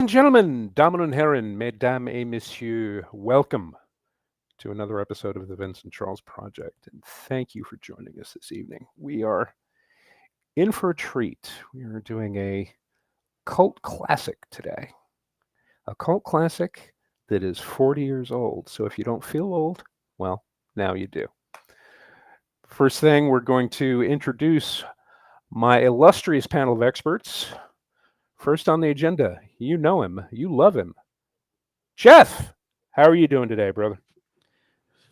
And gentlemen, dames and herren, mesdames et messieurs, welcome to another episode of the Vincent Charles Project, and thank you for joining us this evening. We are in for a treat. We are doing a cult classic today, a cult classic that is 40 years old. So if you don't feel old, well, now you do. First thing, we're going to introduce my illustrious panel of experts. First on the agenda, you know him, you love him. Jeff, how are you doing today, brother?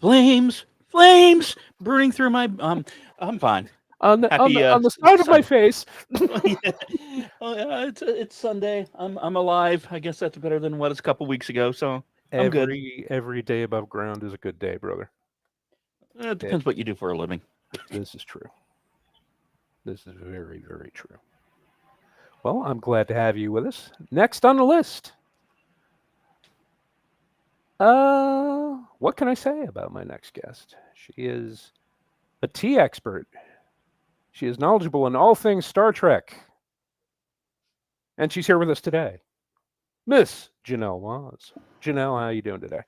Flames, burning through my. I'm fine. On the on Happy the on the side of my Sun. face. It's Sunday. I'm alive. I guess that's better than what it's a couple weeks ago. So I'm good. Every day above ground is a good day, brother. It It, depends what you do for a living. this is true. This is very, very true. Well, I'm glad to have you with us. Next on the list. What can I say about my next guest? She is a tea expert. She is knowledgeable in all things Star Trek. And she's here with us today. Miss Janelle Waz. Janelle, how are you doing today?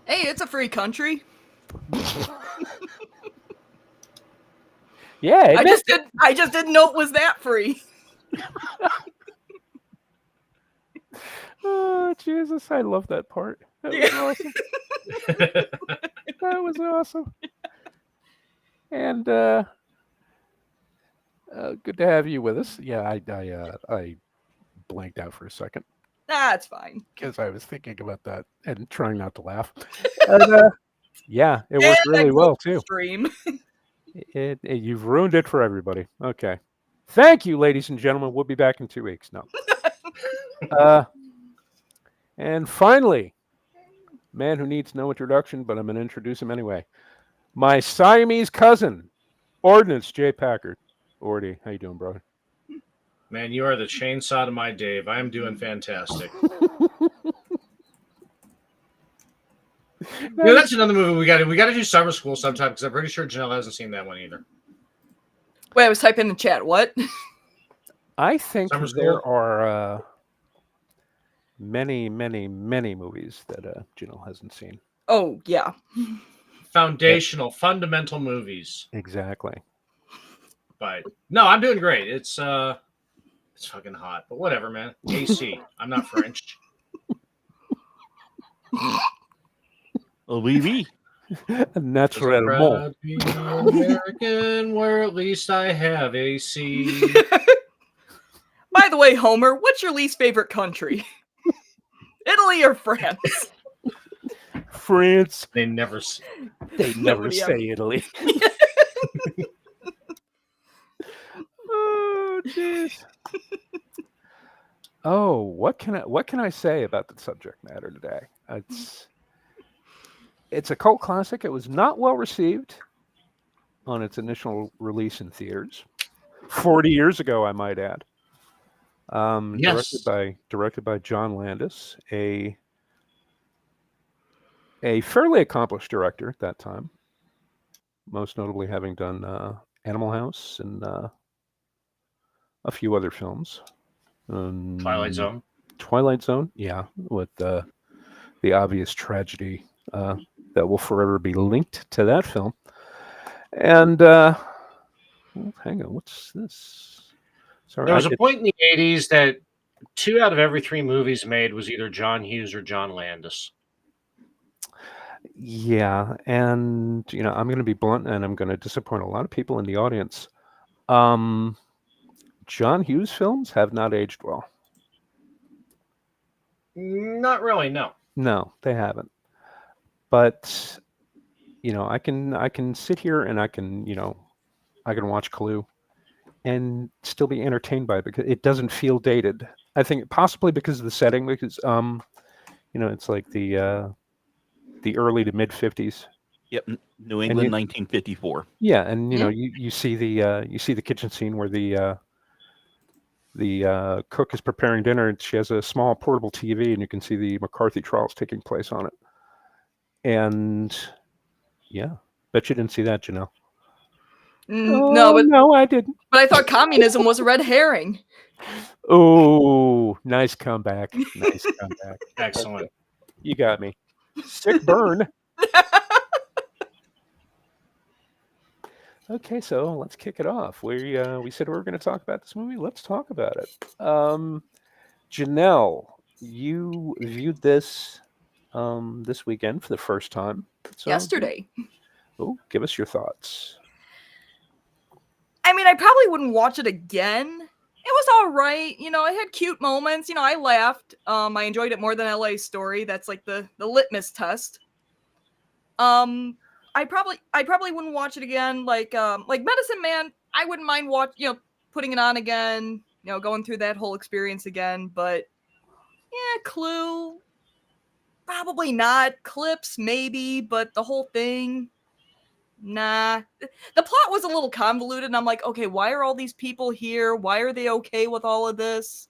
Hey, it's a free country. Yeah, I just didn't know it was that free. Oh, Jesus, I love that part. That was awesome. That was awesome. And good to have you with us. Yeah, I blanked out for a second That's fine. because I was thinking about that and trying not to laugh. And, yeah, it worked And really a well global too. stream. You've ruined it for everybody. Okay. Thank you, ladies and gentlemen. We'll be back in 2 weeks. No. And finally, man who needs no introduction, but I'm going to introduce him anyway. My Siamese cousin, Ordnance J. Packard. Ordy, how you doing, brother? Man, you are the chainsaw to my Dave. I am doing fantastic. That's another movie we got to do Summer School sometime because I'm pretty sure Janelle hasn't seen that one either. Wait, I was typing in the chat. What? I think Summer there School? are many, many, many movies that Janelle hasn't seen. Oh, yeah. Foundational, fundamental movies. Exactly. But no, I'm doing great. It's fucking hot, but whatever, man. AC. I'm not French. Oui. Naturellement. Proud to be American, where at least I have AC. By the way, Homer, what's your least favorite country? Italy or France? France. They never Nobody say ever- Italy. Oh, jeez. Oh, what can I say about the subject matter today? It's a cult classic. It was not well received on its initial release in theaters, 40 years ago, I might add. Yes. Directed by John Landis, a fairly accomplished director at that time, most notably having done Animal House and a few other films. Twilight Zone. Twilight Zone, yeah, with the obvious tragedy that will forever be linked to that film. And hang on, what's this? Sorry, There was a point in the 80s that 2 out of every 3 movies made was either John Hughes or John Landis. Yeah, and I'm going to be blunt, and I'm going to disappoint a lot of people in the audience. John Hughes films have not aged well. Not really, no. No, they haven't. But I can sit here and I can watch Clue and still be entertained by it because it doesn't feel dated. I think possibly because of the setting, because it's like the early to mid 50s. Yep, New England, 1954. Yeah, and you see the kitchen scene where the cook is preparing dinner, and she has a small portable TV, and you can see the McCarthy trials taking place on it. And yeah, bet you didn't see that, Janelle. No, but no, I didn't. I thought communism was a red herring. Oh, nice comeback. Nice comeback. Excellent. Okay. You got me. Sick burn. Okay, so let's kick it off. We said we were going to talk about this movie. Let's talk about it. Janelle, you viewed this this weekend for the first time. So, Yesterday. Oh, give us your thoughts. I mean, I probably wouldn't watch it again. It was all right. You know, it had cute moments. You know, I laughed. I enjoyed it more than LA Story. That's like the litmus test. I probably wouldn't watch it again. Like Medicine Man, I wouldn't mind putting it on again. You know, going through that whole experience again. But yeah, Clue, probably not. Clips, maybe, but the whole thing, nah. The plot was a little convoluted, and I'm like, okay, why are all these people here? Why are they okay with all of this?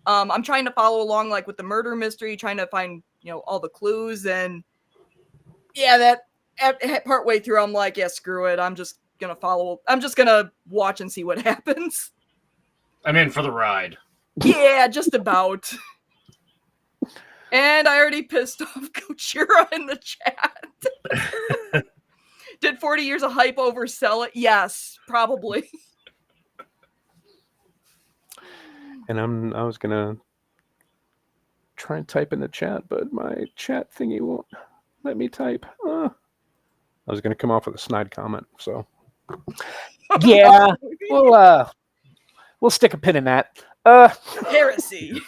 I'm trying to follow along, like, with the murder mystery, trying to find, all the clues, and yeah, that part way through, I'm like, yeah, screw it. I'm just gonna watch and see what happens. I'm in for the ride. Yeah, just about. And I already pissed off Gojira in the chat. Did 40 years of hype oversell it? Yes, probably. And I was gonna try and type in the chat, but my chat thingy won't let me type. I was gonna come off with a snide comment, so yeah, we'll stick a pin in that. Heresy.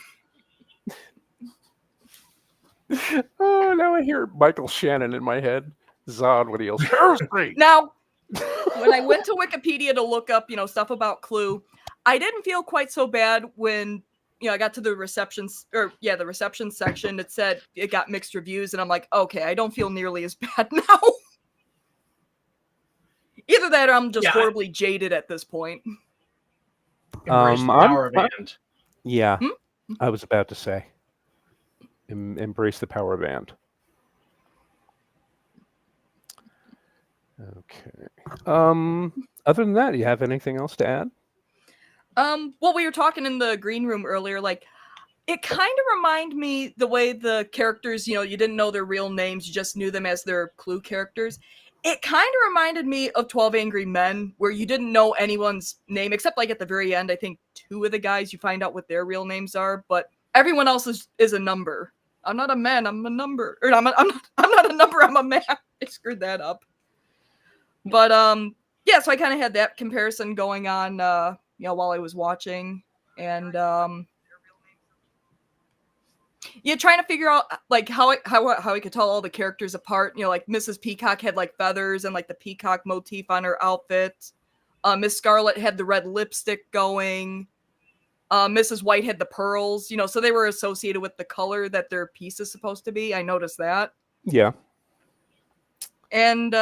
Oh, now I hear Michael Shannon in my head. Zod when he yells, heresy! Now, when I went to Wikipedia to look up, stuff about Clue, I didn't feel quite so bad when, I got to the reception section. It said it got mixed reviews, and I'm like, okay, I don't feel nearly as bad now. Either that or I'm just horribly jaded at this point. Embrace the power of and. Yeah, I was about to say. Embrace the power of and. Okay. Other than that, do you have anything else to add? Well, we were talking in the green room earlier, like, it kind of reminded me the way the characters, you didn't know their real names, you just knew them as their Clue characters. It kind of reminded me of 12 Angry Men, where you didn't know anyone's name, except like at the very end, I think 2 of the guys, you find out what their real names are, but everyone else is a number. I'm not a man, I'm a number. Or I'm not a number, I'm a man. I screwed that up. But yeah, so I kind of had that comparison going on while I was watching, and trying to figure out like how I could tell all the characters apart. Like Mrs. Peacock had like feathers and like the peacock motif on her outfit. Miss Scarlet had the red lipstick going. Mrs. White had the pearls. So they were associated with the color that their piece is supposed to be. I noticed that. Yeah. And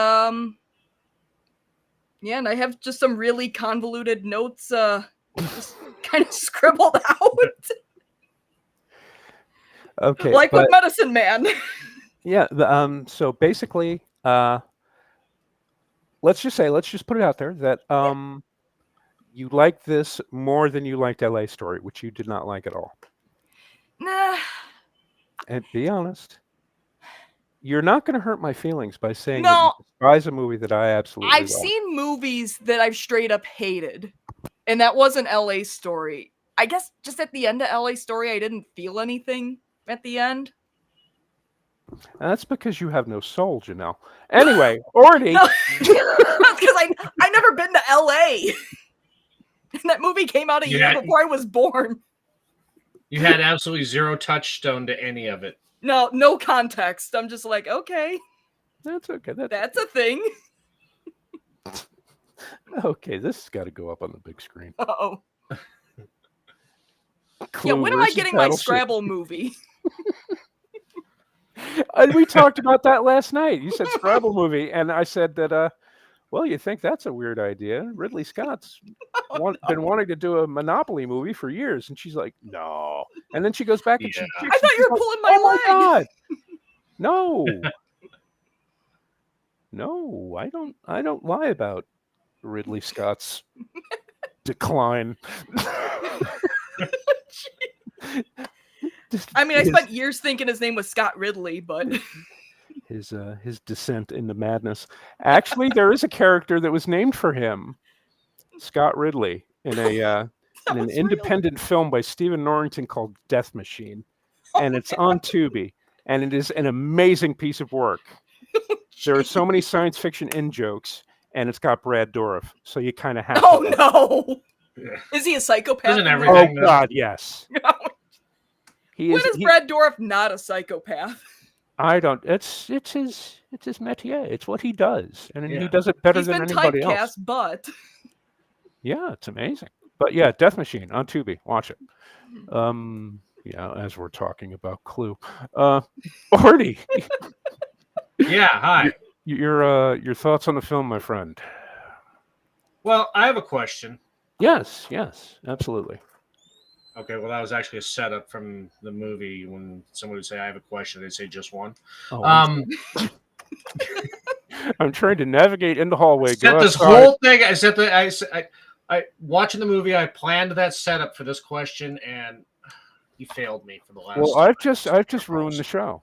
yeah, and I have just some really convoluted notes just kind of scribbled out. Okay. Like with Medicine Man. Yeah. So basically, let's just put it out there that you like this more than you liked LA Story, which you did not like at all. Nah. And be honest. You're not going to hurt my feelings by saying No, that you despise a movie that I absolutely I've seen movies that I've straight up hated, and that wasn't LA Story. I guess just at the end of LA Story, I didn't feel anything at the end. And that's because you have no soul, Janelle. Anyway, Orny. No, that's because I've never been to LA. And that movie came out a year before I was born. You had absolutely zero touchstone to any of it. No context. I'm just like, okay. That's okay. That's a thing. Okay, this has got to go up on the big screen. Uh-oh. Yeah, when am I getting my Scrabble movie? We talked about that last night. You said Scrabble movie, and I said that, well, you think that's a weird idea. Ridley Scott's been wanting to do a Monopoly movie for years, and she's like, no. And then she goes back and she kicks, I thought you were pulling my leg. God. No. No, I don't lie about Ridley Scott's decline. I mean, I spent years thinking his name was Scott Ridley, but his descent into madness. Actually, there is a character that was named for him, Scott Ridley, in an independent film by Stephen Norrington called Death Machine, and it's on Tubi, and it is an amazing piece of work. There are so many science fiction in jokes, and it's got Brad Dourif, so you kind of have. Oh no! Is he a psychopath? Isn't everything? Oh God, yes. When is Brad Dourif not a psychopath? I don't. It's his métier. It's what he does, and he does it better than anybody else. He's been typecast, but yeah, it's amazing. But yeah, Death Machine on Tubi. Watch it. Yeah, as we're talking about Clue, Artie. Yeah, hi. Your thoughts on the film, my friend? Well, I have a question. Yes, absolutely. Okay, well, that was actually a setup from the movie. When somebody would say, "I have a question," they'd say just one. Oh, I'm trying to navigate in the hallway. I set this whole thing. I watching the movie. I planned that setup for this question, and you failed me for the last. Well, I've just ruined the show.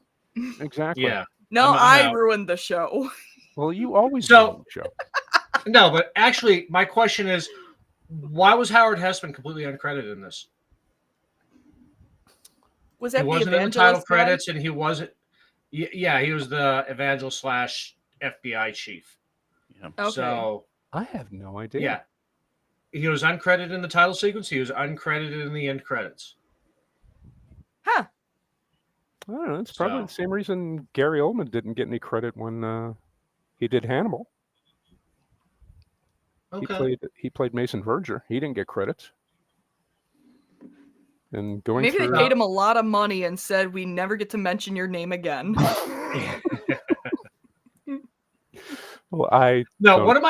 Exactly. Yeah. No, I ruined the show. Well, you always ruin the show. No, but actually, my question is, why was Howard Hessman completely uncredited in this? Was that he wasn't in the title credits, and he wasn't. Yeah, he was the evangelist / FBI chief. Yeah. Okay. So I have no idea. Yeah, he was uncredited in the title sequence. He was uncredited in the end credits. Huh. I don't know. It's probably the same reason Gary Oldman didn't get any credit when he did Hannibal. Okay. He played Mason Verger. He didn't get credits. And maybe they paid him a lot of money and said, "We never get to mention your name again." Well, one of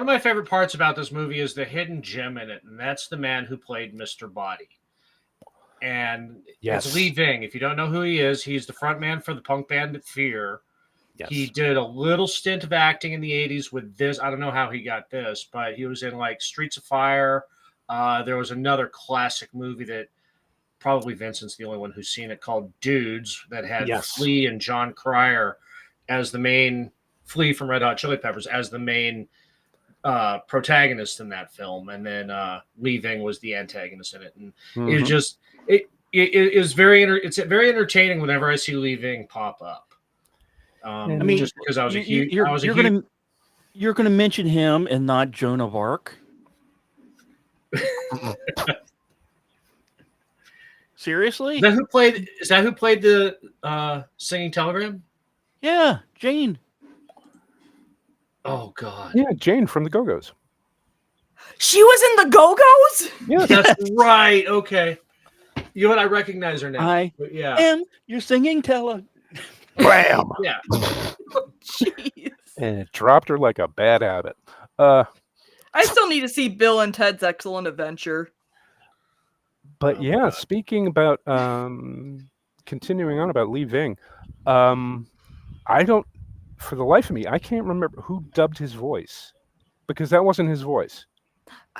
my favorite parts about this movie is the hidden gem in it, and that's the man who played Mr. Body. And it's Lee Ving. If you don't know who he is, he's the front man for the punk band Fear. Yes. He did a little stint of acting in the 80s with this. I don't know how he got this, but he was in like Streets of Fire. There was another classic movie that probably Vincent's the only one who's seen it, called Dudes, that had Flea and John Cryer as the main, Flea from Red Hot Chili Peppers as the main protagonist in that film, and then Lee Ving was the antagonist in it. And it was just it is very entertaining whenever I see Lee Ving pop up. I mean, just because I was you're going to mention him and not Joan of Arc. Seriously? Is that who played the singing telegram? Yeah, Jane. Oh God. Yeah, Jane from the Go-Go's. She was in the Go-Go's? Yeah, that's right. Okay. You know what? I recognize her now. Yeah. And you're singing tele. Bam. Yeah. Jeez. And it dropped her like a bad habit. I still need to see Bill and Ted's Excellent Adventure. But yeah, speaking about continuing on about Lee Ving, I don't, for the life of me, I can't remember who dubbed his voice, because that wasn't his voice.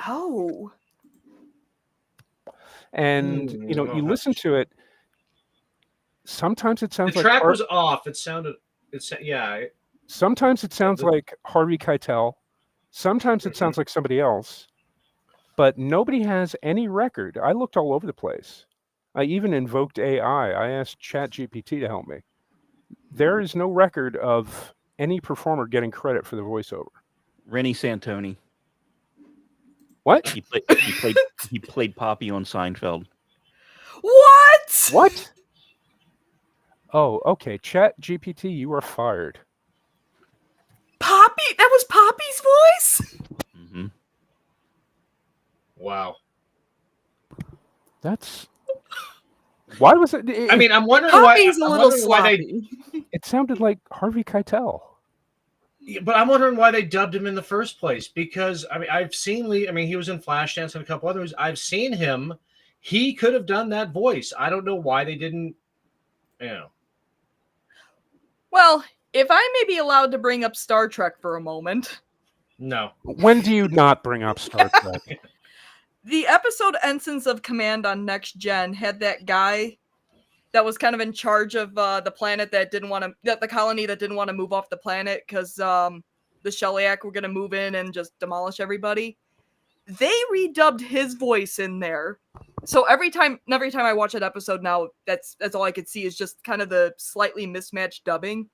Oh. And you listen to it. Sometimes it sounds like the track was off. It sounded. Sometimes it sounds like Harvey Keitel. Sometimes it sounds like somebody else. But nobody has any record. I looked all over the place. I even invoked AI. I asked ChatGPT to help me. There is no record of any performer getting credit for the voiceover. Rennie Santoni. What? He played Poppy on Seinfeld. What? Oh, okay. ChatGPT, you are fired. Poppy? That was Poppy's voice? Mm-hmm. Wow. That's... Why was it... I mean, I'm wondering Poppy's why It sounded like Harvey Keitel. Yeah, but I'm wondering why they dubbed him in the first place. Because, I mean, I've seen Lee... I mean, he was in Flashdance and a couple others. I've seen him. He could have done that voice. I don't know why they didn't... Well, if I may be allowed to bring up Star Trek for a moment. No. When do you not bring up Star Trek? The episode Ensigns of Command on Next Gen had that guy that was kind of in charge of the planet that didn't want to, the colony that didn't want to move off the planet because the Shellyak were going to move in and just demolish everybody. They redubbed his voice in there. So every time I watch that episode now, that's all I could see is just kind of the slightly mismatched dubbing.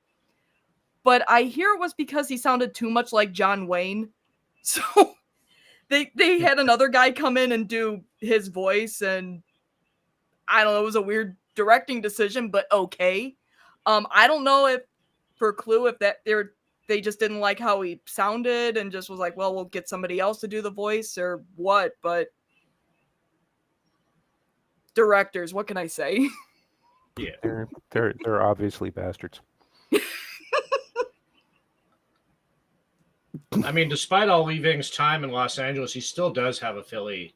But I hear it was because he sounded too much like John Wayne. So they had another guy come in and do his voice, and I don't know, it was a weird directing decision, but okay. I don't know if for Clue if that they just didn't like how he sounded and just was like, well, we'll get somebody else to do the voice or what, but directors, what can I say? Yeah. They're obviously bastards. I mean, despite all Lee Ving's time in Los Angeles, he still does have a Philly.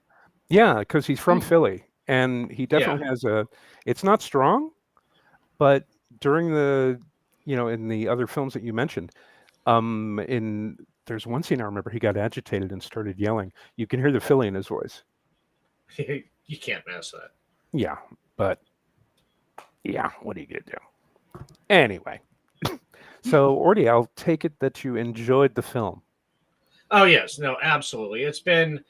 Yeah, because he's from Philly, and he definitely has a. It's not strong, but during the, in the other films that you mentioned, there's one scene I remember he got agitated and started yelling. You can hear the Philly in his voice. You can't mess that. Yeah, but yeah, what are you gonna do? Anyway, so Ordy, I'll take it that you enjoyed the film. Oh yes, no, absolutely. It's been,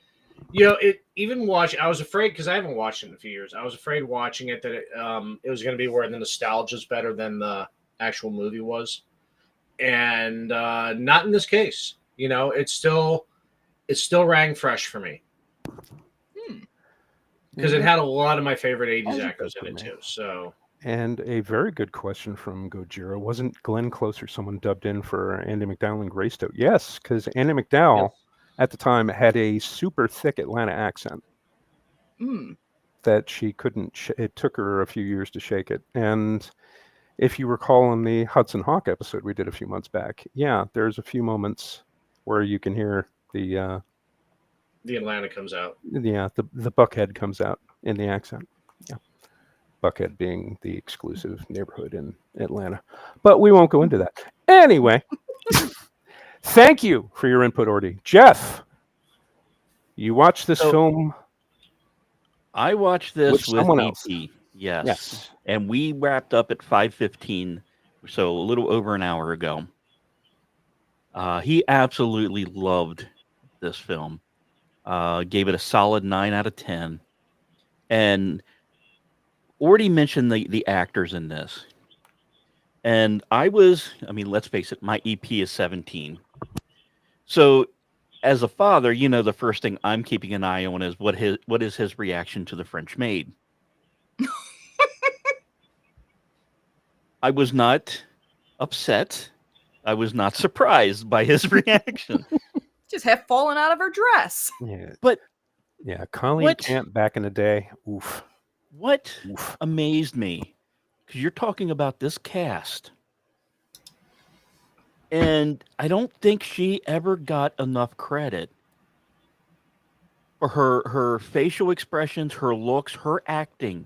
I was afraid because I haven't watched it in a few years. I was afraid watching it that it was going to be where the nostalgia is better than the actual movie was, and not in this case. It still rang fresh for me because it had a lot of my favorite '80s actors in it too. So. And a very good question from Gojira. Wasn't Glenn Close or someone dubbed in for Andy McDowell and Greystoke? Yes, because Andy McDowell at the time had a super thick Atlanta accent that she couldn't. It took her a few years to shake it. And if you recall in the Hudson Hawk episode we did a few months back, there's a few moments where you can hear the Atlanta comes out. Yeah, the Buckhead comes out in the accent. Yeah. Buckhead being the exclusive neighborhood in Atlanta. But we won't go into that. Anyway, thank you for your input, Ordy. Jeff, you watched this film? I watched this with someone EP. else. Yes. And we wrapped up at 5:15, so a little over an hour ago. He absolutely loved this film. Gave it a solid 9 out of 10. And already mentioned the actors in this. And let's face it, my EP is 17. So as a father, the first thing I'm keeping an eye on is what is his reaction to the French Maid. I was not upset. I was not surprised by his reaction. Just have fallen out of her dress. Yeah. But Colleen Camp back in the day. Oof. What amazed me, because you're talking about this cast, and I don't think she ever got enough credit for her facial expressions, her looks, her acting,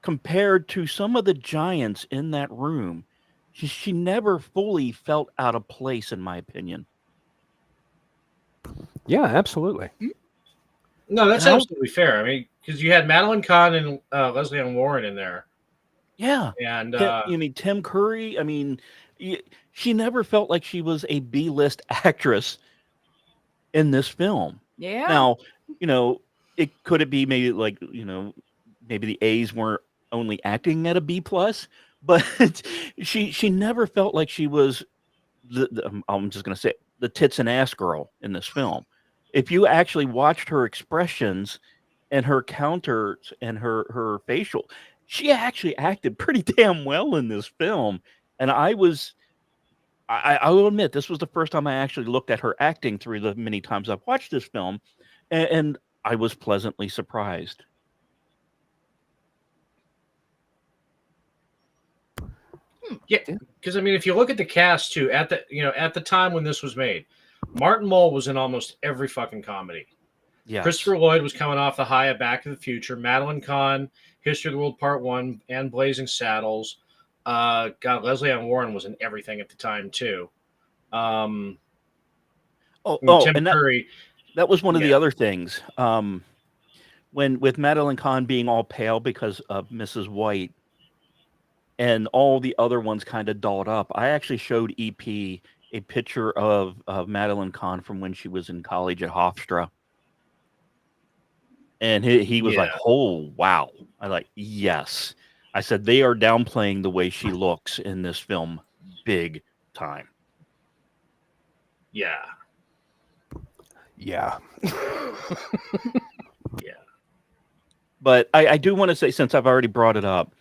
compared to some of the giants in that room. She never fully felt out of place, in my opinion. Yeah, absolutely. No, that's absolutely fair. I mean, because you had Madeline Kahn and Leslie Ann Warren in there. Yeah. And Tim Curry. I mean, she never felt like she was a B-list actress in this film. Yeah. Now, could it be maybe maybe the A's weren't only acting at a B+, but she never felt like she was I'm just going to say the tits and ass girl in this film. If you actually watched her expressions and her counters and her facial, she actually acted pretty damn well in this film. And I will admit, this was the first time I actually looked at her acting through the many times I've watched this film, and I was pleasantly surprised. Yeah, because I mean, if you look at the cast too, at the time when this was made, Martin Mull was in almost every fucking comedy. Yeah. Christopher Lloyd was coming off the high of Back to the Future. Madeline Kahn, History of the World Part 1, and Blazing Saddles. Leslie Ann Warren was in everything at the time too. Oh, Tim and Curry. that was one of the Yeah. other things. When with Madeline Kahn being all pale because of Mrs. White, and all the other ones kind of dolled up, I actually showed EP a picture of Madeline Kahn from when she was in college at Hofstra. And he was like, Yeah. "Oh, wow." I like, yes. I said, they are downplaying the way she looks in this film big time. Yeah. Yeah. Yeah. But I do want to say, since I've already brought it up,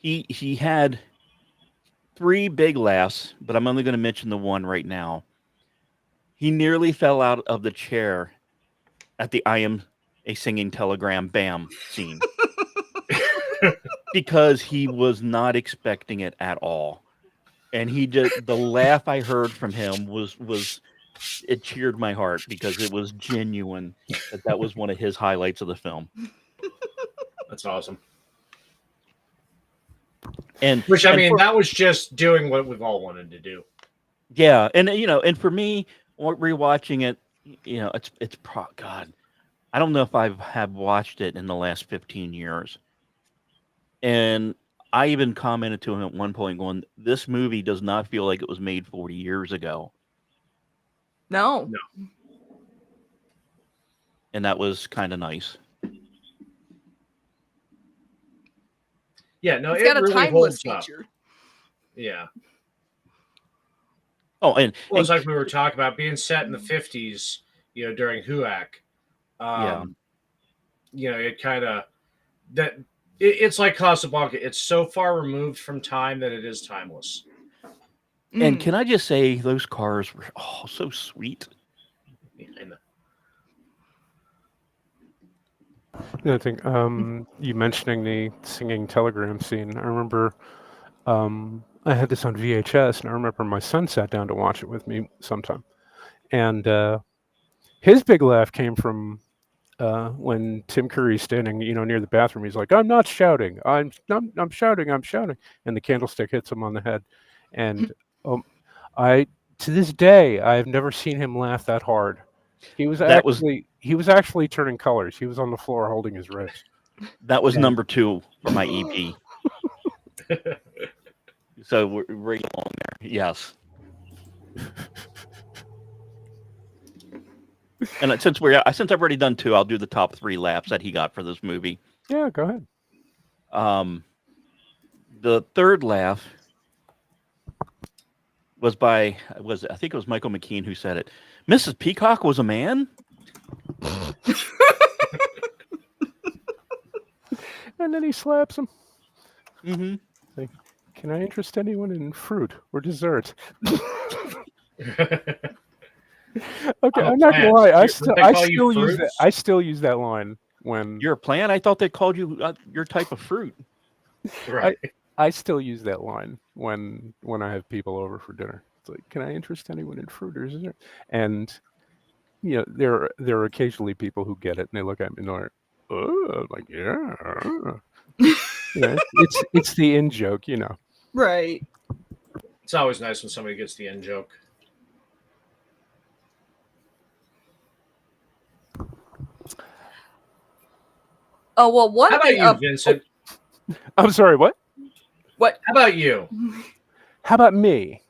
he had 3 big laughs, but I'm only going to mention the one right now. He nearly fell out of the chair at the "I am a singing telegram, bam" scene because he was not expecting it at all. And he just, the laugh I heard from him was it cheered my heart because it was genuine that was one of his highlights of the film. That's awesome. And Which, I mean, for, that was just doing what we've all wanted to do. yeah, and and for me, rewatching it, it's God, I don't know if I have watched it in the last 15 years. And I even commented to him at one point going, this movie does not feel like it was made 40 years ago. No. And that was kind of nice. Yeah, no, It's it got a really timeless holds up. feature. Yeah. Oh, and Well, it's like we were talking about being set in the 50s, during HUAC. Yeah. It kind of it's like Casablanca. It's so far removed from time that it is timeless. And can I just say, those cars were so sweet. I think you mentioning the singing telegram scene. I remember I had this on VHS, and I remember my son sat down to watch it with me sometime, and his big laugh came from when Tim Curry's standing, near the bathroom. He's like, "I'm not shouting. I'm shouting. I'm shouting," and the candlestick hits him on the head, and I to this day I've never seen him laugh that hard. He was actually turning colors. He was on the floor holding his ribs. That was number 2 for my EP. So we're right along there. Yes. And since I've already done 2, I'll do the top 3 laps that he got for this movie. Yeah, go ahead. The third laugh was I think it was Michael McKean who said it. Mrs. Peacock was a man? And then he slaps him. Mm-hmm. Like, can I interest anyone in fruit or dessert? Okay, I'm not gonna lie. I still use that line when you're a plant. I thought they called you your type of fruit. Right. I still use that line when I have people over for dinner. It's like, can I interest anyone in fruit or dessert? And there are occasionally people who get it and they look at me and they're like, oh, like yeah. It's the in joke, Right. It's always nice when somebody gets the in joke. Oh well, one How about thing. you, Vincent? I'm sorry, what? What? How about you? How about me?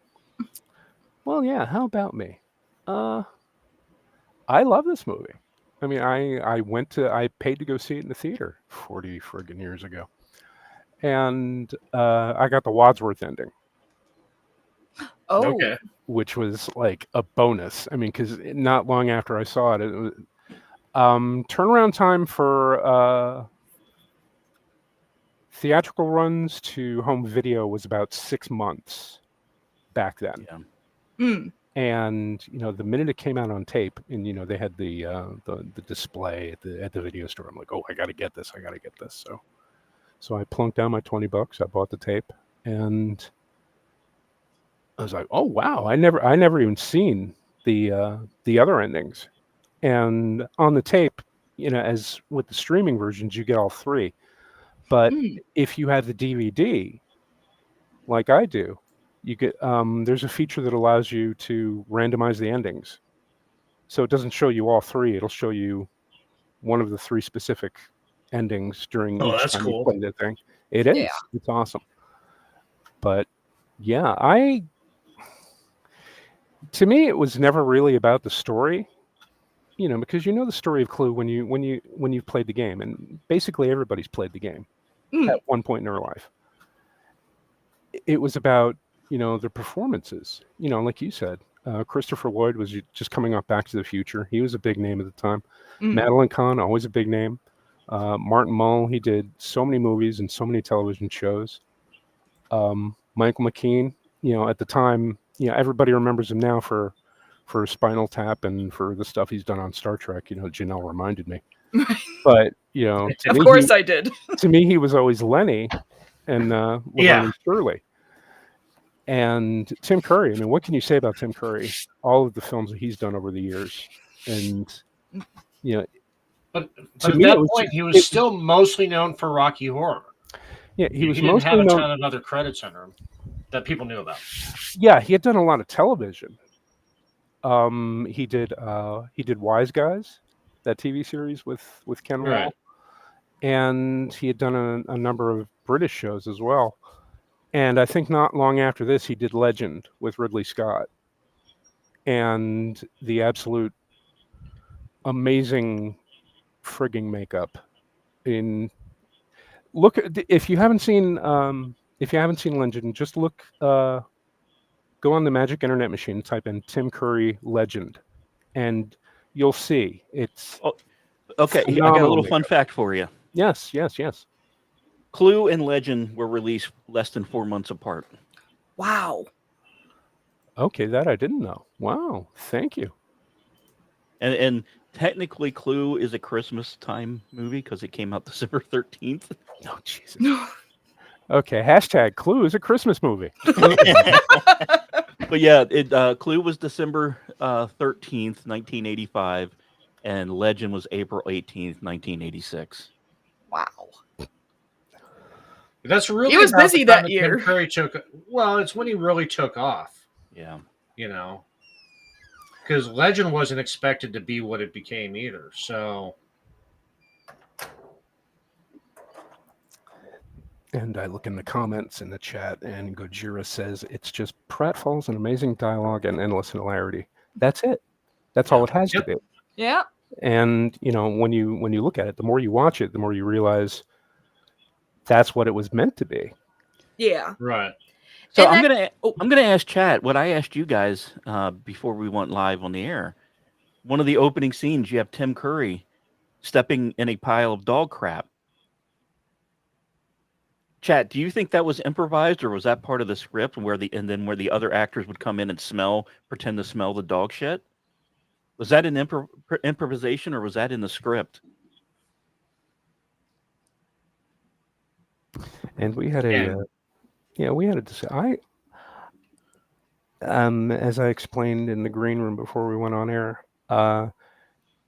Well, yeah. How about me? I love this movie. I mean, I paid to go see it in the theater 40 friggin' years ago, and I got the Wadsworth ending. Oh. Okay. Which was like a bonus. I mean, because not long after I saw it, it was, turnaround time for theatrical runs to home video was about 6 months back then. Yeah. And the minute it came out on tape, and they had the display at the video store, I'm like, oh, I got to get this. So I plunked down my $20. I bought the tape, and I was like, oh wow, I never even seen the other endings. And on the tape, as with the streaming versions, you get all 3. But if you have the DVD, like I do, you get there's a feature that allows you to randomize the endings. So it doesn't show you all three. It'll show you one of the three specific endings during Oh, each that's time cool. you play that thing. It is. Yeah. It's awesome. But yeah, to me it was never really about the story, because you know the story of Clue when you've played the game, and basically everybody's played the game at one point in their life. It was about their performances. Like you said, Christopher Lloyd was just coming off Back to the Future. He was a big name at the time. Madeline Kahn, always a big name. Martin Mull, he did so many movies and so many television shows. Michael McKean, at the time, everybody remembers him now for Spinal Tap and for the stuff he's done on Star Trek. Janelle reminded me. But Of course I did. to me, he was always Lenny and Laverne and Shirley. And Tim Curry. I mean, what can you say about Tim Curry? All of the films that he's done over the years, and But to at me, that point, he was still mostly known for Rocky Horror. Yeah, he was didn't mostly have a known. ton of other credits under him that people knew about. Yeah, he had done a lot of television. He did Wise Guys, that TV series with Ken Wall, Right. and he had done a number of British shows as well. And I think not long after this, he did Legend with Ridley Scott, and the absolute amazing frigging makeup. If you haven't seen Legend, just look. Go on the magic internet machine, type in Tim Curry Legend, and you'll see it's. Okay, I got a little fun fact for you. Yes. Clue and Legend were released less than 4 months apart. Wow. Okay, that I didn't know. Wow, thank you. And technically, Clue is a Christmas time movie because it came out December 13th. Oh, Jesus. Okay, hashtag Clue is a Christmas movie. But yeah, Clue was December 13th, 1985, and Legend was April 18th, 1986. Wow. That's really. He was busy that year. Tim Curry it's when he really took off. Yeah. Because Legend wasn't expected to be what it became either. So. And I look in the comments in the chat, and Gojira says it's just pratfalls and amazing dialogue and endless hilarity. That's it. That's all it has to be. Yeah. And when you look at it, the more you watch it, the more you realize that's what it was meant to be. Yeah. Right. So I'm gonna ask Chat what I asked you guys before we went live on the air. One of the opening scenes, you have Tim Curry stepping in a pile of dog crap. Chat, do you think that was improvised, or was that part of the script where the other actors would come in and pretend to smell the dog shit? Was that an improvisation, or was that in the script? And we had as I explained in the green room before we went on air,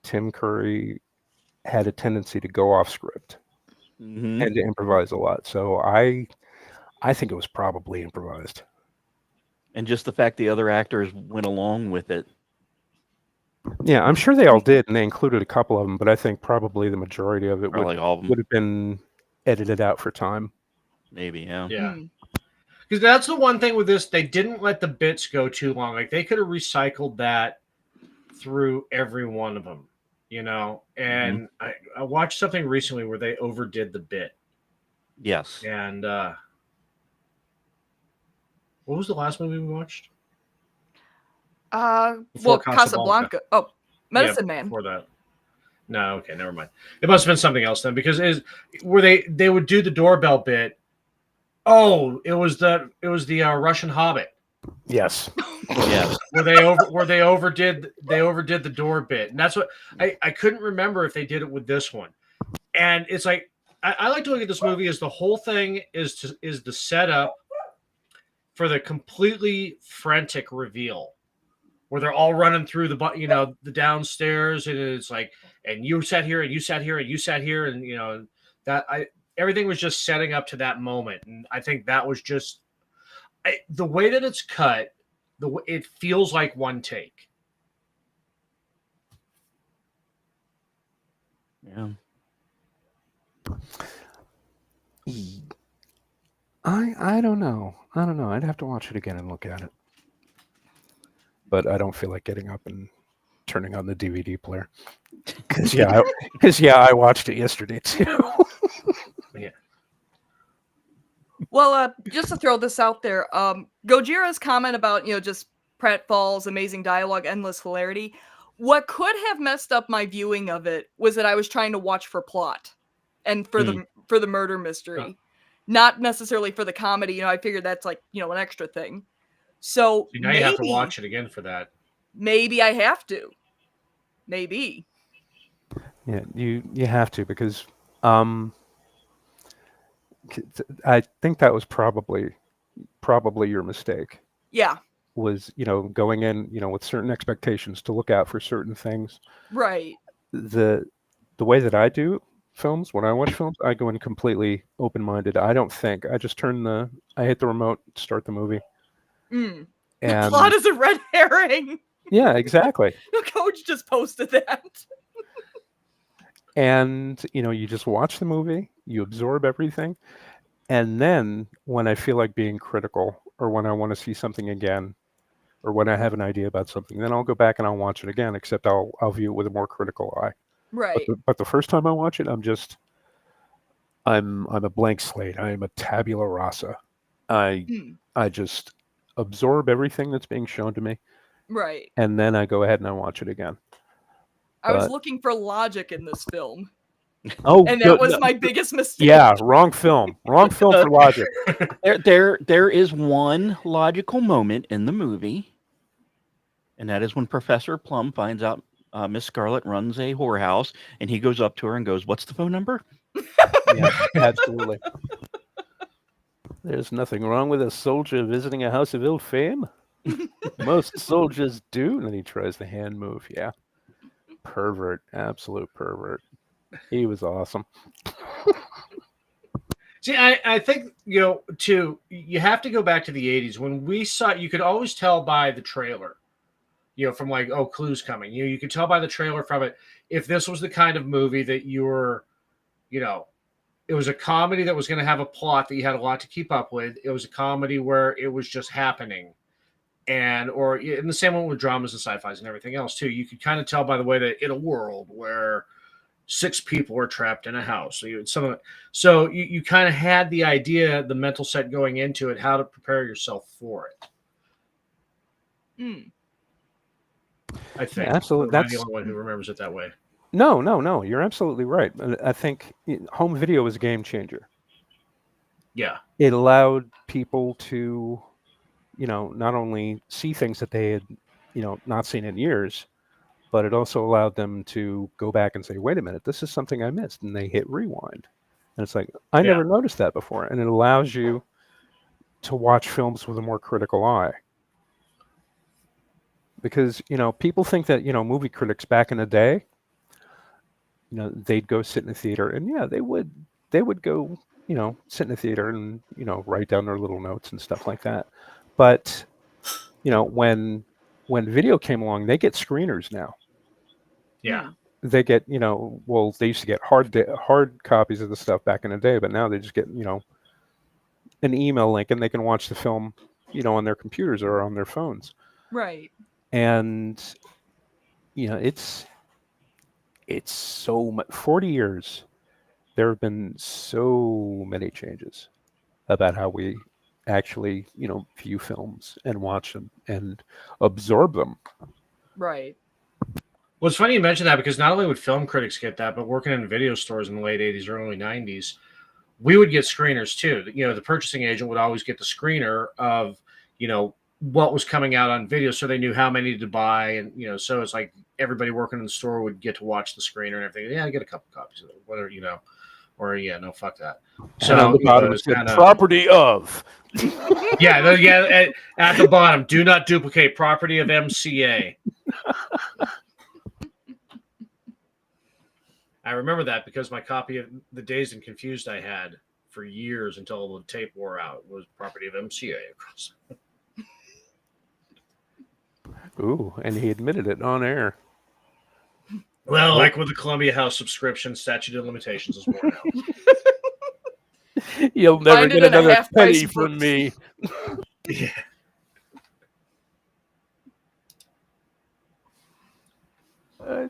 Tim Curry had a tendency to go off script. Mm-hmm. And to improvise a lot. So I think it was probably improvised. And just the fact the other actors went along with it. Yeah, I'm sure they all did, and they included a couple of them, but I think probably the majority of it would have been edited out for time. Maybe, yeah. Yeah. Because that's the one thing with this, they didn't let the bits go too long. Like, they could have recycled that through every one of them. And I watched something recently where they overdid the bit. Yes. And what was the last movie we watched? Casablanca. Oh, Medicine Man. Before that. No, okay, never mind. It must have been something else then, because where they would do the doorbell bit. Oh, it was the Russian Hobbit. Yes. Yes. Where they overdid the door bit. And that's what I couldn't remember if they did it with this one. And it's like I like to look at this movie as the whole thing is the setup for the completely frantic reveal, where they're all running through the downstairs, and it's like, and you sat here and you sat here and you sat here, and everything was just setting up to that moment. And I think that was just the way that it's cut. It feels like one take. Yeah. I don't know. I don't know. I'd have to watch it again and look at it. But I don't feel like getting up and turning on the DVD player. Because I watched it yesterday too. Yeah. Well, just to throw this out there, Gojira's comment about, just pratfalls, amazing dialogue, endless hilarity. What could have messed up my viewing of it was that I was trying to watch for plot and for the murder mystery, not necessarily for the comedy. I figured that's like, an extra thing. So now you have to watch it again for that. Maybe I have to. Maybe. Yeah, you have to, because I think that was probably your mistake. Yeah. Was, going in, with certain expectations to look out for certain things. Right. The way that I do films, when I watch films, I go in completely open-minded. I don't think. I just I hit the remote, start the movie. The And plot is a red herring. Yeah, exactly. The coach just posted that. And, you just watch the movie, you absorb everything. And then when I feel like being critical, or when I want to see something again, or when I have an idea about something, then I'll go back and I'll watch it again, except I'll view it with a more critical eye. Right. But the first time I watch it, I'm a blank slate. I am a tabula rasa. I just absorb everything that's being shown to me. Right. And then I go ahead and I watch it again. I was looking for logic in this film. Oh, and that was my biggest mistake. Yeah, wrong film. Wrong film for logic. There is one logical moment in the movie, and that is when Professor Plum finds out Miss Scarlet runs a whorehouse, and he goes up to her and goes, "What's the phone number?" Yeah, absolutely. There's nothing wrong with a soldier visiting a house of ill fame. Most soldiers do. And then he tries the hand move. Yeah. Pervert. Absolute pervert. He was awesome. See, I think, you have to go back to the 80s. When we saw it, you could always tell by the trailer, from like, oh, Clue's coming. You could tell by the trailer from it if this was the kind of movie that you were, it was a comedy that was going to have a plot that you had a lot to keep up with. It was a comedy where it was just happening. Or in the same one with dramas and sci-fis and everything else too. You could kind of tell by the way that in a world where 6 people are trapped in a house. So you kind of had the idea, the mental set going into it, how to prepare yourself for it. I think. Yeah, absolutely. That's the only one who remembers it that way. No. You're absolutely right. I think home video was a game changer. Yeah. It allowed people to, not only see things that they had, not seen in years, but it also allowed them to go back and say, wait a minute, this is something I missed. And they hit rewind. And it's like, I never noticed that before. And it allows you to watch films with a more critical eye. Because, people think that, movie critics back in the day, they'd go sit in a theater, and yeah, they would go, sit in a theater and, write down their little notes and stuff like that. But, when video came along, they get screeners now. Yeah. They get, they used to get hard copies of the stuff back in the day, but now they just get, an email link, and they can watch the film, on their computers or on their phones. Right. And, it's so much. 40 years, there have been so many changes about how we actually, view films and watch them and absorb them. Right. Well, it's funny you mention that, because not only would film critics get that, but working in video stores in the late 80s, early 90s, we would get screeners too. The purchasing agent would always get the screener of, what was coming out on video, so they knew how many to buy. And, so it's like everybody working in the store would get to watch the screener and everything. Yeah, I get a couple copies of it, whether, or no, fuck that. So on the bottom it said property of. At the bottom, do not duplicate, property of MCA. I remember that because my copy of The Dazed and Confused I had for years until the tape wore out was property of MCA. Ooh, and he admitted it on air. Well, like with the Columbia House subscription, statute of limitations is worn out. You'll never Find it get at a another half price penny from me. Yeah.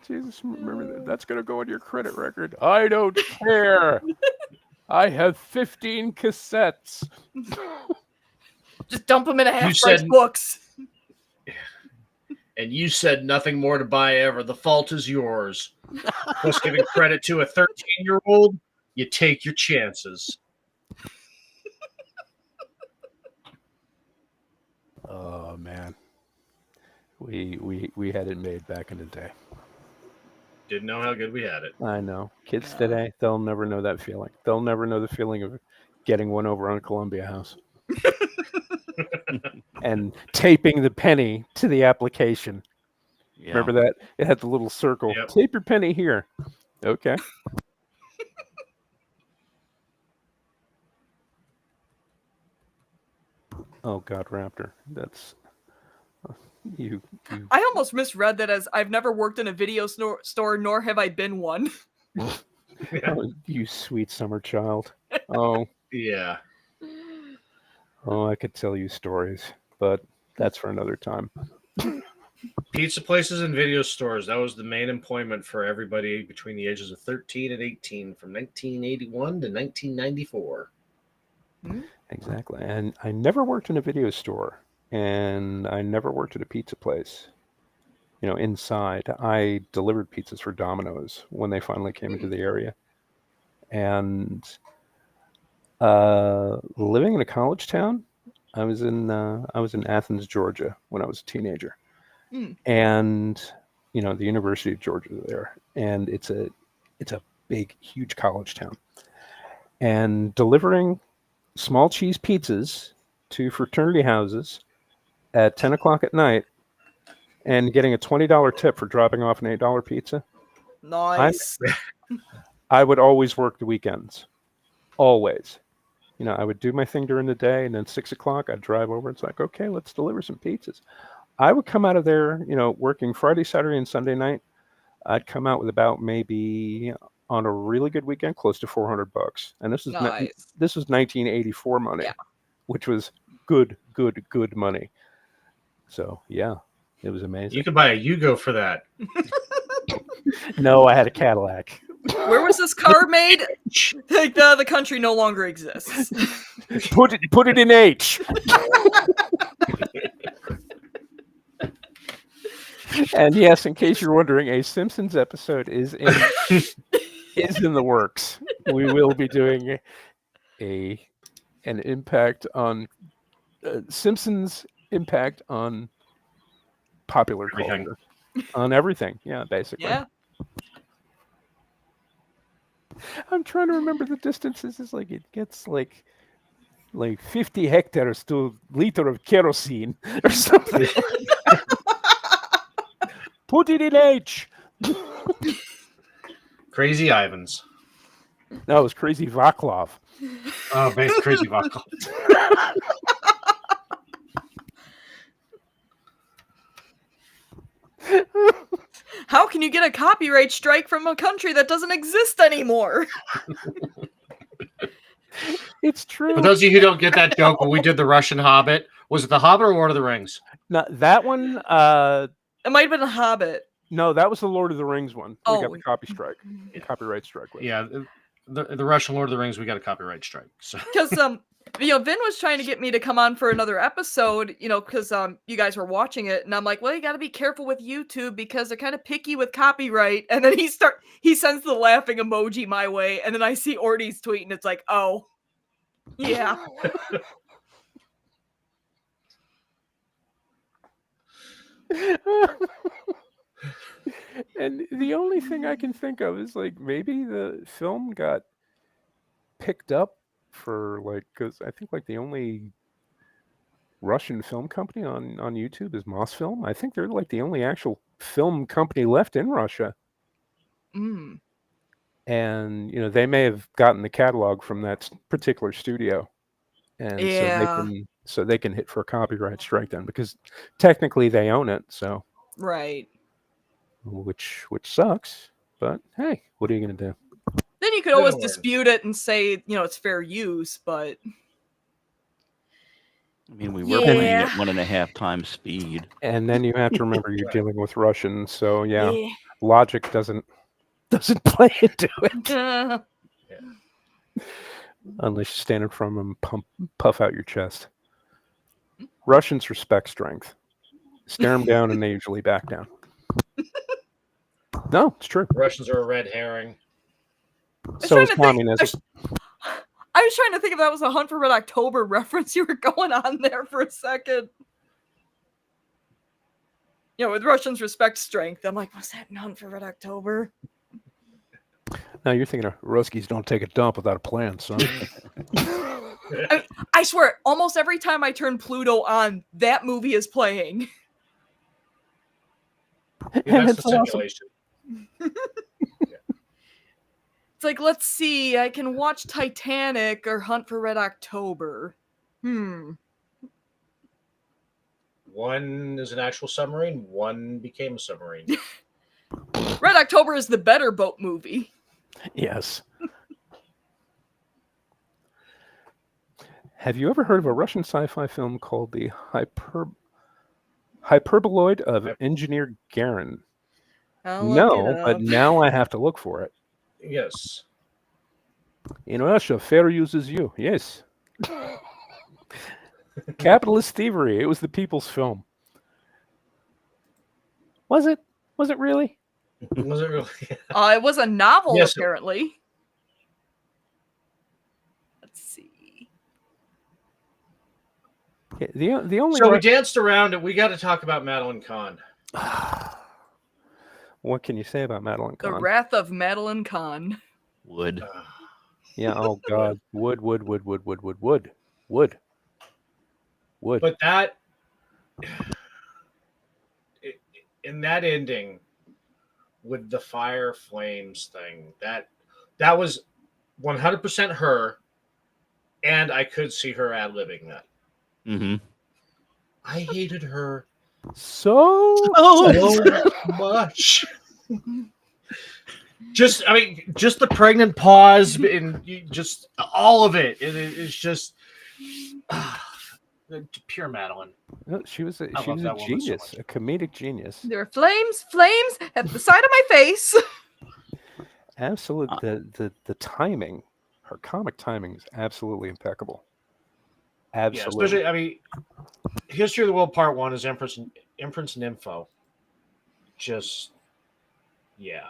Jesus, remember that. That's going to go on your credit record. I don't care. I have 15 cassettes. Just dump them in a You half price said- books. And you said nothing more to buy ever. The fault is yours. Plus, giving credit to a 13-year-old, you take your chances. Oh man, we had it made back in the day. Didn't know how good we had it. I know. Kids today, they'll never know that feeling. They'll never know the feeling of getting one over on Columbia House and taping the penny to the application. Yeah. Remember that? It had the little circle. Yep. Tape your penny here. Okay. Oh God, Raptor. That's you. I almost misread that as I've never worked in a video store, nor have I been one. Oh, you sweet summer child. Oh, Yeah. oh, I could tell you stories, but that's for another time. Pizza places and video stores. That was the main employment for everybody between the ages of 13 and 18 from 1981 to 1994. Exactly. And I never worked in a video store, and I never worked at a pizza place. You know, inside. I delivered pizzas for Domino's when they finally came into the area. And living in a college town, I was in Athens, Georgia when I was a teenager. And you know, the University of Georgia there, and it's a big, huge college town. And delivering small cheese pizzas to fraternity houses at 10 o'clock at night and getting a $20 tip for dropping off an $8 pizza. Nice. I would always work the weekends. Always. You know, I would do my thing during the day, and then 6 o'clock, I'd drive over. It's like, okay, let's deliver some pizzas. I would come out of there, you know, working Friday, Saturday, and Sunday night. I'd come out with about maybe on a really good weekend, close to $400. And this is Nice. this was 1984 money, Yeah. which was good money. So yeah, it was amazing. You could buy a Yugo for that. No, I had a Cadillac. Where was this car made? Like the country no longer exists. Put it in H. And yes, in case you're wondering, a Simpsons episode is in the works. We will be doing an impact on Simpsons impact on popular Everything. culture, on everything. Yeah, basically. Yeah. I'm trying to remember the distances. It's like it gets like 50 hectares to a liter of kerosene or something. Put it in H. Crazy Ivans. No, it was Crazy Vaclav. Oh, Crazy Vodka. How can you get a copyright strike from a country that doesn't exist anymore? It's true. For those of you who don't get that joke, when we did the Russian Hobbit, was it the Hobbit or Lord of the Rings? No, that one. It might have been a Hobbit. No, that was the Lord of the Rings one. We got Oh. the copyright strike with. Yeah, the Russian Lord of the Rings, we got a copyright strike. So Because you know, Vin was trying to get me to come on for another episode, you know, because you guys were watching it, and I'm like, well, you got to be careful with YouTube because they're kind of picky with copyright. And then he sends the laughing emoji my way, and then I see Orti's tweet, and it's like, oh, yeah. And the only thing I can think of is like maybe the film got picked up for because I think like the only Russian film company on YouTube is Mosfilm. I think they're like the only actual film company left in Russia. Mm. And you know, they may have gotten the catalog from that particular studio, and Yeah. so they can hit for a copyright strike then, because technically they own it. So Right. which sucks. But hey, what are you going to do? Then you could always dispute it and say, it's fair use, but... I mean, we were playing at 1.5 times speed. And then you have to remember you're dealing with Russians, so logic doesn't play into it. Unless you stand in front of them and puff out your chest. Russians respect strength. Stare them down and they usually back down. No, it's true. Russians are a red herring. So is communism. I was trying to think if that was a Hunt for Red October reference you were going on there for a second. With Russians respect strength. I'm like, was that in Hunt for Red October? Now you're thinking of Ruskies don't take a dump without a plan, son. I swear, almost every time I turn Pluto on, that movie is playing. Yeah, that's the simulation. It's like, let's see, I can watch Titanic or Hunt for Red October. One is an actual submarine, one became a submarine. Red October is the better boat movie. Yes. Have you ever heard of a Russian sci-fi film called The Hyperboloid of Engineer Gagarin? No, but now I have to look for it. Yes. In Russia, fair use is you. Yes. Capitalist thievery. It was the people's film. Was it? Was it really? Was it really? It was a novel, apparently. Let's see. Yeah, the only. So we danced around it. We got to talk about Madeline Kahn. What can you say about Madeline Kahn? The Wrath of Madeline Kahn. Wood. Yeah. Oh God. Wood. But that, in that ending, with the fire flames thing, that was 100% her, and I could see her ad-libbing that. Mm-hmm. I hated her so much. Just the pregnant pause and just all of it. It's just pure Madeline. No, she was a genius, so a comedic genius. There are flames at the side of my face. Absolutely, the timing, her comic timing is absolutely impeccable. Absolutely. Yeah, especially, History of the World Part 1 is Empress Nympho. Just, yeah.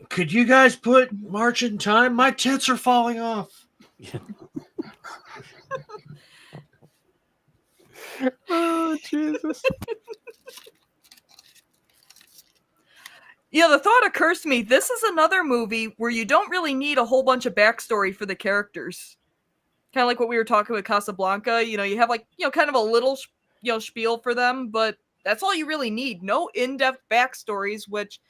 Could you guys put March in Time? My tits are falling off. Oh, Jesus. The thought occurs to me, this is another movie where you don't really need a whole bunch of backstory for the characters. Kind of like what we were talking with Casablanca. You have kind of a little, spiel for them, but that's all you really need. No in-depth backstories, which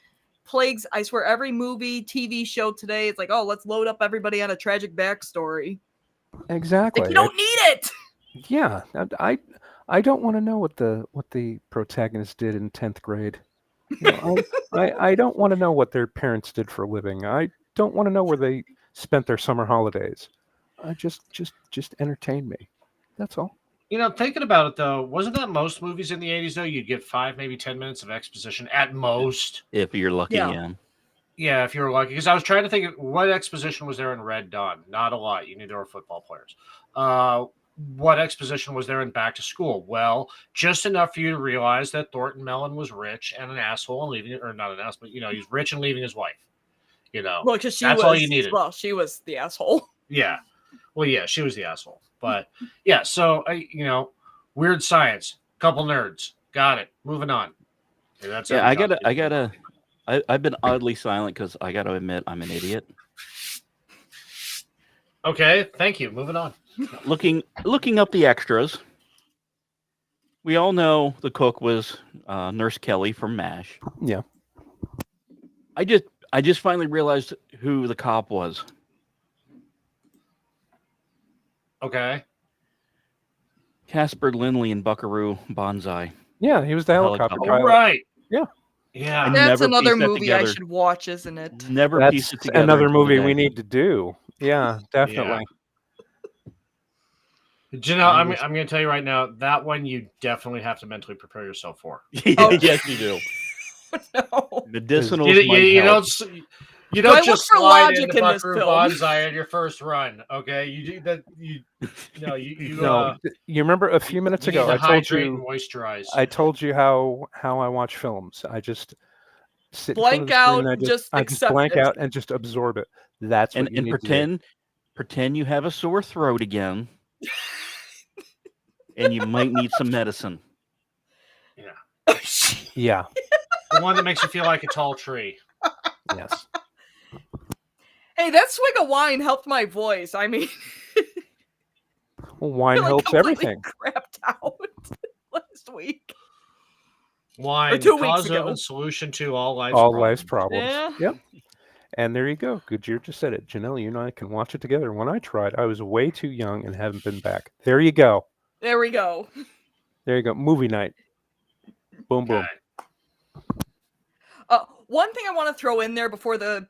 plagues, I swear, every movie, TV show today. It's like, oh, let's load up everybody on a tragic backstory. Exactly. Like, you don't need it. Yeah, I don't want to know what the protagonist did in 10th grade. I don't want to know what their parents did for a living. I don't want to know where they spent their summer holidays. Just entertain me. That's all. Thinking about it though, wasn't that most movies in the 80s though? You'd get 5, maybe 10 minutes of exposition at most. If you're lucky, yeah. Yeah, if you were lucky. Because I was trying to think of what exposition was there in Red Dawn. Not a lot. You knew there were football players. What exposition was there in Back to School? Well, just enough for you to realize that Thornton Mellon was rich and an asshole and leaving, or not an asshole, but he's rich and leaving his wife. Well, because that's all you needed. Well, she was the asshole. Yeah. Well, yeah, she was the asshole. But yeah, so weird science, couple nerds, got it. Moving on. And that's I've been oddly silent because I got to admit I'm an idiot. Okay, thank you. Moving on. Looking up the extras, we all know the cook was Nurse Kelly from MASH. Yeah. I just finally realized who the cop was. Okay. Casper Lindley and Buckaroo Banzai. Yeah, he was the helicopter Helicopter. Oh, pilot. right. Yeah. Yeah. I That's never another pieced that movie I together. should watch, isn't it? Never That's pieced it together. another until movie today. we need to do. Yeah, definitely. Janelle, I'm going to tell you right now, that one you definitely have to mentally prepare yourself for. Oh. Yes, you do. No. Medicinals might You help. You Do I don't look just for slide logic into in this Buckaroo film? Banzai on your first run, okay? You do that. You No, you remember a few minutes you ago need I to told hydrate and you moisturize. I told you how I watch films. I just sit in front of Blank the screen out, and just I just accept blank it. out and just absorb it. That's what you And need to do. pretend you have a sore throat again. And you might need some medicine. Yeah. The one that makes you feel like a tall tree. Yes. Hey, that swig of wine helped my voice. I mean, Well, wine I helps completely everything. crapped out last week. Wine, 2 weeks cause of ago. and solution to all life's All problems. life's problems. Yeah. Yep. And there you go. Goodyear just said it. Janelle, you and I can watch it together. When I tried, I was way too young and haven't been back. There you go. There we go. There you go. Movie night. Boom, boom. One thing I want to throw in there before the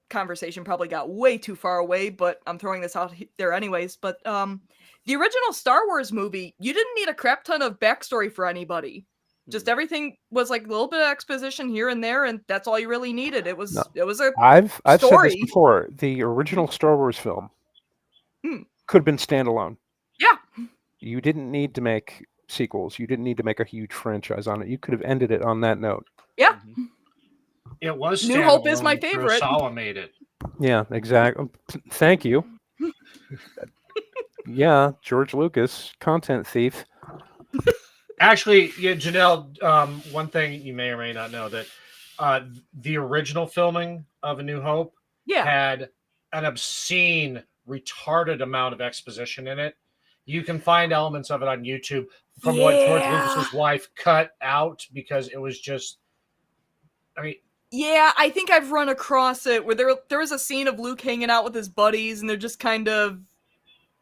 conversation probably got way too far away, but I'm throwing this out there anyways. But the original Star Wars movie, you didn't need a crap ton of backstory for anybody. Just everything was like a little bit of exposition here and there, and that's all you really needed. It was a I've said story. this before. The original Star Wars film could have been standalone. Yeah. You didn't need to make sequels. You didn't need to make a huge franchise on it. You could have ended it on that note. Yeah. It was New Hope is standalone my when favorite. Kurosawa made it. Yeah, exactly. Thank you. Yeah, George Lucas, content thief. Actually, yeah, Janelle, one thing you may or may not know that the original filming of A New Hope had an obscene, retarded amount of exposition in it. You can find elements of it on YouTube from what George Lucas's wife cut out because it was just, I mean. Yeah, I think I've run across it where there was a scene of Luke hanging out with his buddies and they're just kind of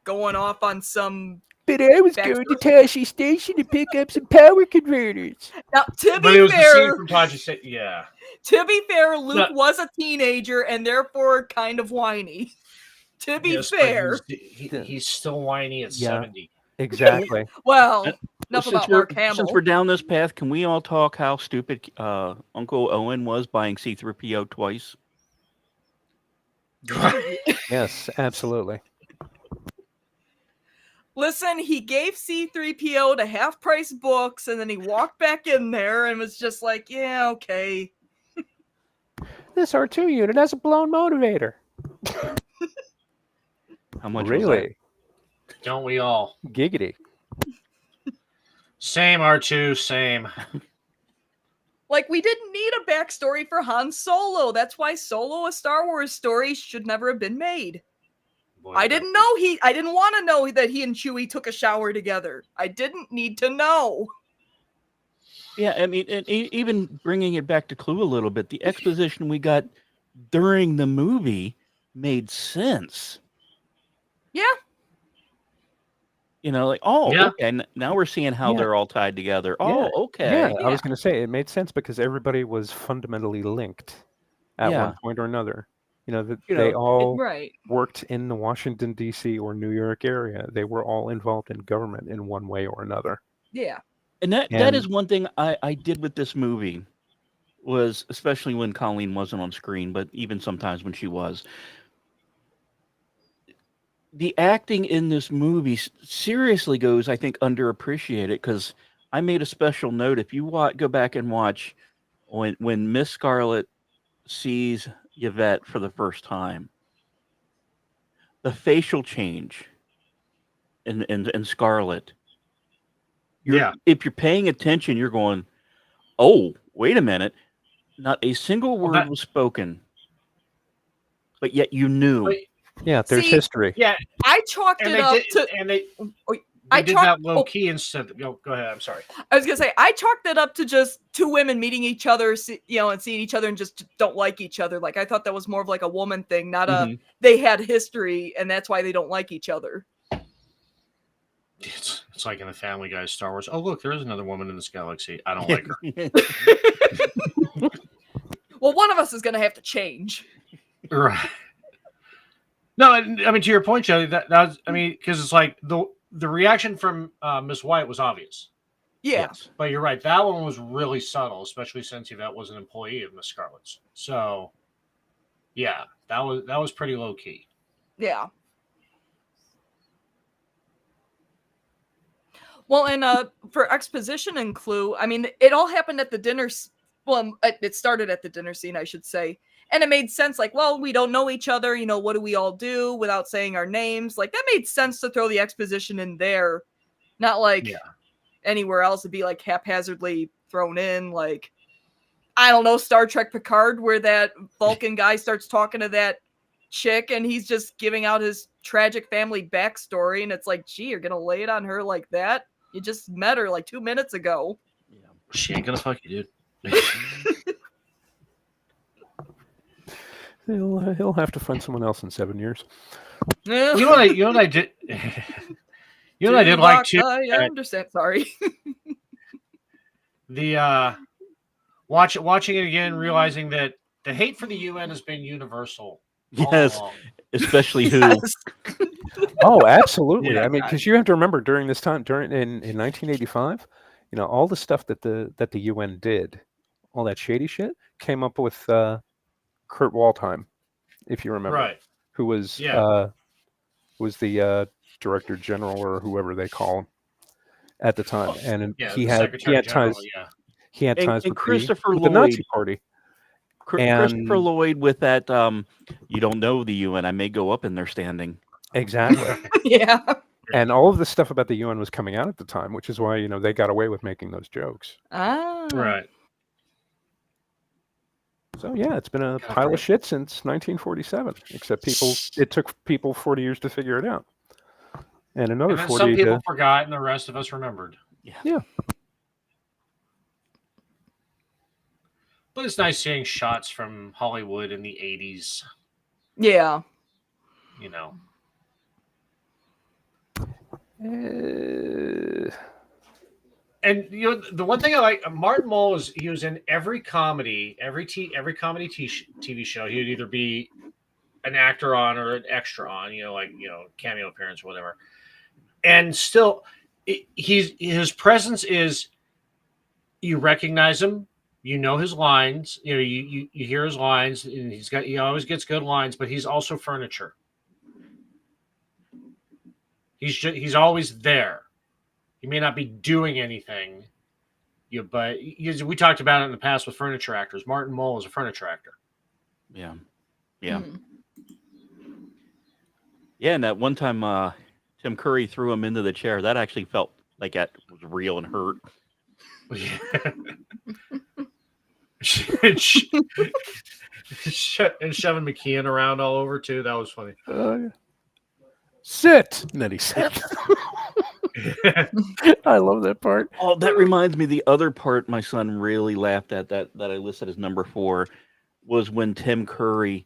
going off on some. But I was going to Tashi Station to pick up some power converters. Now, to But be it was fair, the scene from Tashi Station. Yeah. To be fair, Luke was a teenager and therefore kind of whiny. To be fair, he's still whiny at 70. Exactly. Well, enough about Mark Hamill. Since we're down this path, can we all talk how stupid Uncle Owen was buying C-3PO twice? Yes, absolutely. Listen, he gave C-3PO to half-price books, and then he walked back in there and was just like, yeah, okay. This R2 unit has a blown motivator. How much really? was that? Don't we all? Giggity. Same R2, same. Like, we didn't need a backstory for Han Solo. That's why Solo, a Star Wars story, should never have been made. Boy, I didn't want to know that he and Chewie took a shower together. I didn't need to know. Yeah, I mean, and even bringing it back to Clue a little bit, the exposition we got during the movie made sense. Yeah. You know, like, okay, now we're seeing how they're all tied together. Oh, okay. Yeah, I was going to say, it made sense because everybody was fundamentally linked at one point or another. You know, that they all worked in the Washington, D.C. or New York area. They were all involved in government in one way or another. Yeah. And that is one thing I did with this movie, was especially when Colleen wasn't on screen, but even sometimes when she was. The acting in this movie seriously goes, I think, underappreciated, because I made a special note. If you go back and watch when Miss Scarlet sees Yvette for the first time, the facial change in Scarlet. If you're paying attention, you're going, oh, wait a minute. Not a single word was spoken, but yet you knew. Yeah, there's history. Yeah, I chalked it up to, and they did that low key instead. Go ahead. I'm sorry. I was gonna say I chalked it up to just two women meeting each other, and seeing each other and just don't like each other. Like, I thought that was more of like a woman thing, not they had history and that's why they don't like each other. It's like in the Family Guy Star Wars. Oh, look, there is another woman in this galaxy. I don't like her. Well, one of us is going to have to change. Right. No, I mean, to your point, Joey, that was, I mean, because it's like the reaction from Miss White was obvious. Yeah. Yes. But you're right. That one was really subtle, especially since Yvette was an employee of Miss Scarlet's. So, yeah, that was pretty low key. Yeah. Well, and for exposition and Clue, I mean, it all happened at the dinner. Well, it started at the dinner scene, I should say. And it made sense, like, well, we don't know each other. You know, what do we all do without saying our names? Like, that made sense to throw the exposition in there. Not like anywhere else to be like haphazardly thrown in. Like, I don't know, Star Trek Picard, where that Vulcan guy starts talking to that chick and he's just giving out his tragic family backstory. And it's like, gee, you're going to lay it on her like that? You just met her like 2 minutes ago. Yeah. She ain't gonna fuck you, dude. He'll have to find someone else in 7 years. You know what I did. You know what I did like too. I understand. Sorry. The watching it again, realizing that the hate for the UN has been universal. Yes, especially who. Yes. Oh, absolutely. Yeah. I mean, because you have to remember during this time, in 1985, you know, all the stuff that the UN did, all that shady shit, came up with Kurt Waldheim, if you remember, Right. who was the director general or whoever they call him at the time, and he had ties. Yeah. He had ties with Christopher the Nazi Lloyd. Party. Christopher Lloyd with that. You don't know the UN. I may go up in their standing. Exactly. Yeah. And all of the stuff about the UN was coming out at the time, which is why, you know, they got away with making those jokes. Ah. Right. So yeah, it's been a pile of shit since 1947. Except it took people 40 years to figure it out, and another 40. Some people forgot, and the rest of us remembered. Yeah. But it's nice seeing shots from Hollywood in the 80s. Yeah. You know. And you know, the one thing I like, Martin Mull he was in every comedy, every comedy TV show. He would either be an actor on or an extra on, you know, like, you know, cameo appearance or whatever. And still, his presence is, you recognize him, you know his lines, you know, you hear his lines, and he always gets good lines, but he's also furniture. He's always there. He may not be doing anything, but we talked about it in the past with furniture actors. Martin Mull is a furniture actor. Yeah. Yeah. Mm. Yeah, and that one time Tim Curry threw him into the chair, that actually felt like that was real and hurt. And shoving McKeon around all over too. That was funny. Sit, and then he said. I love that part. Oh, that reminds me. The other part my son really laughed at that I listed as number 4 was when Tim Curry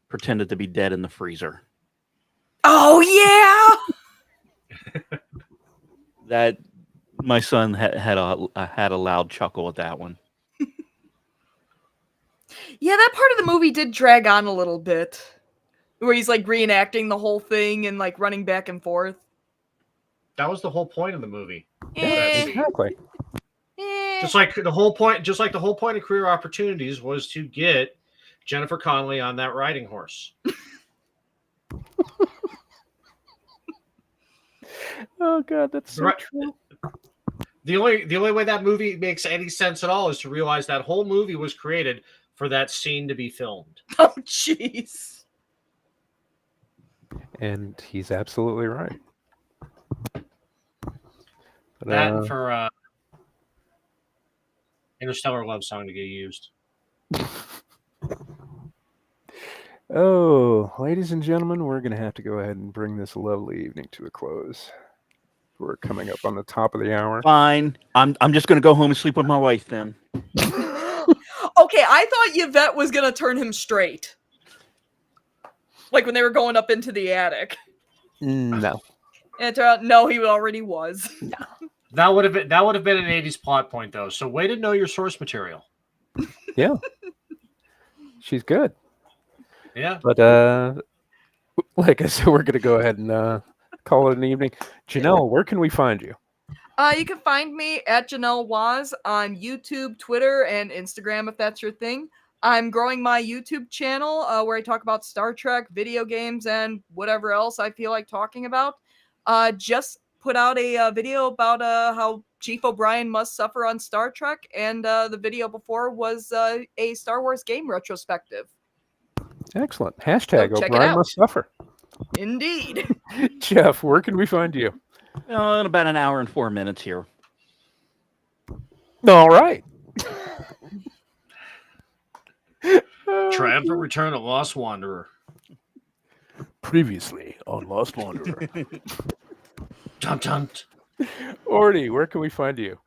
pretended to be dead in the freezer. Oh yeah. That my son had a loud chuckle at that one. Yeah, that part of the movie did drag on a little bit, where he's like reenacting the whole thing and like running back and forth. That was the whole point of the movie. Exactly. Just like the whole point of Career Opportunities was to get Jennifer Connelly on that riding horse. Oh god, that's so true. The only way that movie makes any sense at all is to realize that whole movie was created for that scene to be filmed. Oh jeez. And he's absolutely right. But, that for Interstellar Love Song to get used. Oh, ladies and gentlemen, we're going to have to go ahead and bring this lovely evening to a close. We're coming up on the top of the hour. Fine. I'm just going to go home and sleep with my wife then. Okay, I thought Yvette was going to turn him straight. Like when they were going up into the attic. No. And it turned out, no, he already was. That would have been an 80s plot point, though. So way to know your source material. Yeah. She's good. Yeah. But like I said, we're going to go ahead and call it an evening. Janelle, where can we find you? You can find me at Janelle Waz on YouTube, Twitter, and Instagram if that's your thing. I'm growing my YouTube channel where I talk about Star Trek, video games, and whatever else I feel like talking about. Just put out a video about how Chief O'Brien must suffer on Star Trek, and the video before was a Star Wars game retrospective. Excellent. Hashtag So check it O'Brien out. must suffer. Indeed. Jeff, where can we find you? In about an hour and 4 minutes here. All right. Triumphant Return of Lost Wanderer. Previously on Lost Wanderer. Dun, dun. Orty, where can we find you?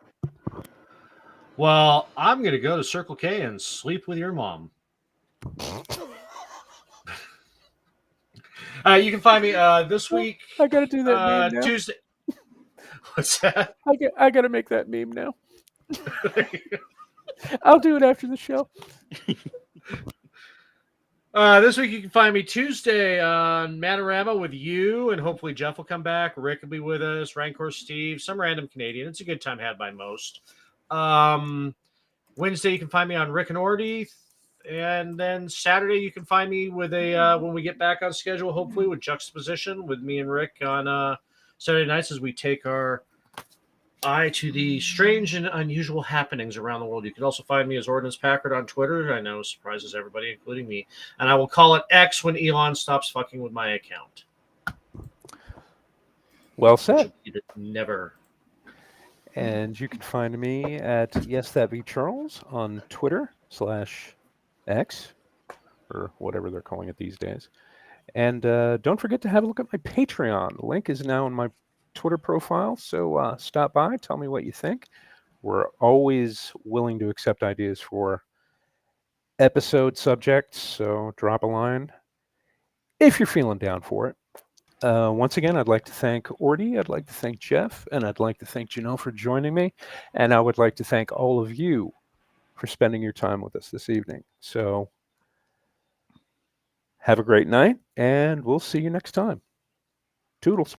Well, I'm going to go to Circle K and sleep with your mom. You can find me this week. I got to do that meme now. Tuesday. What's that? I got to make that meme now. I'll do it after the show. This week you can find me Tuesday on Manorama with you, and hopefully Jeff will come back. Rick will be with us. Rancor Steve, some random Canadian. It's a good time had by most. Wednesday you can find me on Rick and Orty, and then Saturday you can find me with a when we get back on schedule, hopefully with Juxtaposition with me and Rick on Saturday nights as we take our eye to the strange and unusual happenings around the world. You can also find me as Ordnance Packard on Twitter. I know surprises everybody, including me. And I will call it X when Elon stops fucking with my account. Well said. Never. And you can find me at Yes That Be Charles on Twitter /X or whatever they're calling it these days. And don't forget to have a look at my Patreon. The link is now in my Twitter profile, so stop by, tell me what you think. We're always willing to accept ideas for episode subjects, so drop a line if you're feeling down for it. Once again, I'd like to thank Orty, I'd like to thank Jeff, and I'd like to thank Janelle for joining me, and I would like to thank all of you for spending your time with us this evening. So have a great night, and we'll see you next time. Toodles.